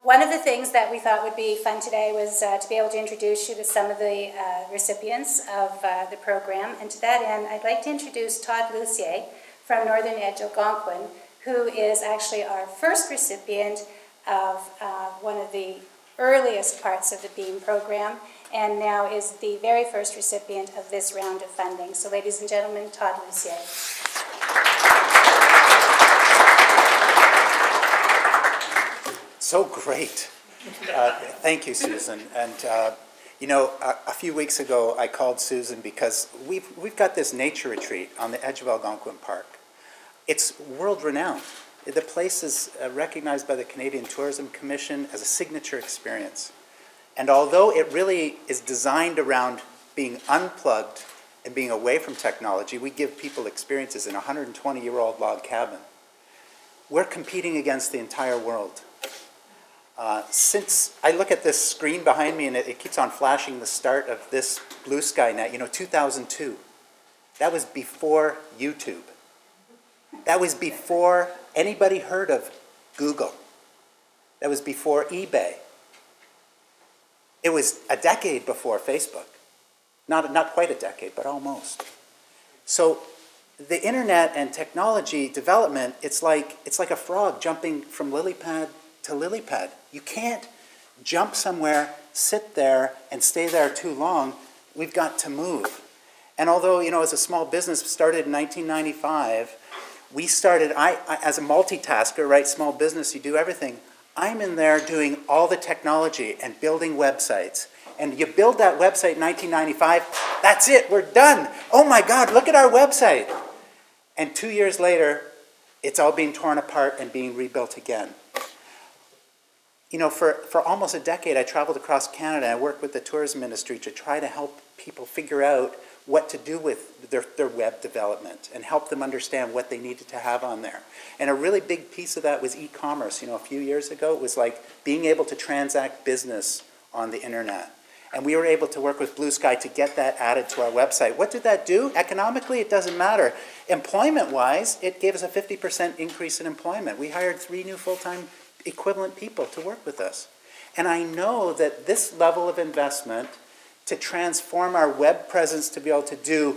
One of the things that we thought would be fun today was to be able to introduce you to some of the recipients of the program. And to that end, I'd like to introduce Todd Lucier from Northern Edge, Algonquin, who is actually our first recipient of one of the earliest parts of the BEAM program, and now is the very first recipient of this round of funding. So ladies and gentlemen, Todd Lucier. So great. Thank you, Susan. And you know, a few weeks ago I called Susan because we've got this nature retreat on the edge of Algonquin Park. It's world renowned. The place is recognized by the Canadian Tourism Commission as a signature experience. And although it really is designed around being unplugged and being away from technology, we give people experiences in a 120-year-old log cabin. We're competing against the entire world. Since I look at this screen behind me and it keeps on flashing the start of this Blue Sky Net, you know, 2002, that was before YouTube. That was before anybody heard of Google. That was before eBay. It was a decade before Facebook. Not quite a decade, but almost. So the internet and technology development, it's like a frog jumping from lily pad to lily pad. You can't jump somewhere, sit there, and stay there too long. We've got to move. And although, you know, as a small business started in 1995, we started, I as a multitasker, right, small business, you do everything. I'm in there doing all the technology and building websites. And you build that website in 1995, that's it, we're done. Oh my God, look at our website. And 2 years later, it's all being torn apart and being rebuilt again. You know, for almost a decade, I traveled across Canada. I worked with the tourism industry to try to help people figure out what to do with their web development and help them understand what they needed to have on there. And a really big piece of that was e-commerce. You know, a few years ago, it was like being able to transact business on the internet. And we were able to work with Blue Sky to get that added to our website. What did that do? Economically, it doesn't matter. Employment-wise, it gave us a 50% increase in employment. We hired 3 new full-time equivalent people to work with us. And I know that this level of investment to transform our web presence to be able to do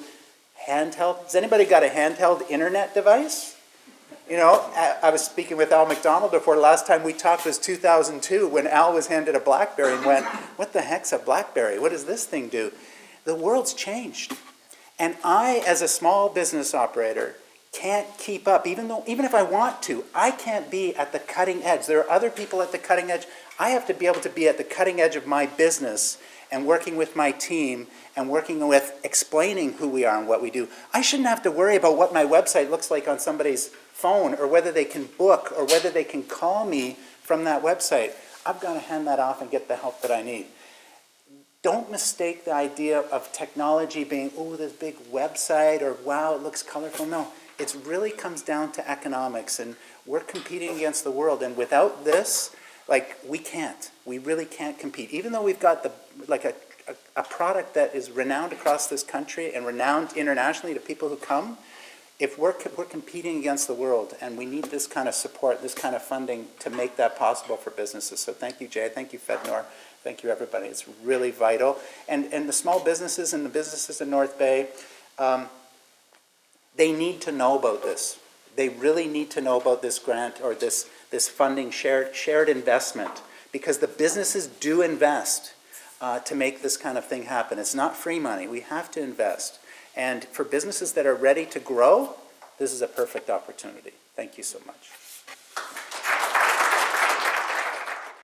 handheld, has anybody got a handheld internet device? You know, I was speaking with Al McDonald before. Last time we talked was 2002 when Al was handed a BlackBerry and went, what the heck's a BlackBerry? What does this thing do? The world's changed. And I, as a small business operator, can't keep up. Even if I want to, I can't be at the cutting edge. There are other people at the cutting edge. I have to be able to be at the cutting edge of my business and working with my team and working with explaining who we are and what we do. I shouldn't have to worry about what my website looks like on somebody's phone or whether they can book or whether they can call me from that website. I've got to hand that off and get the help that I need. Don't mistake the idea of technology being, oh, this big website or wow, it looks colorful. No, it really comes down to economics, and we're competing against the world. And without this, we really can't compete. Even though we've got a product that is renowned across this country and renowned internationally to people who come, if we're competing against the world, and we need this kind of support, this kind of funding to make that possible for businesses. So thank you, Jay. Thank you, FedNor. Thank you, everybody. It's really vital. And the small businesses and the businesses in North Bay, they need to know about this. They really need to know about this grant or this funding, shared investment, because the businesses do invest to make this kind of thing happen. It's not free money. We have to invest. And for businesses that are ready to grow, this is a perfect opportunity. Thank you so much.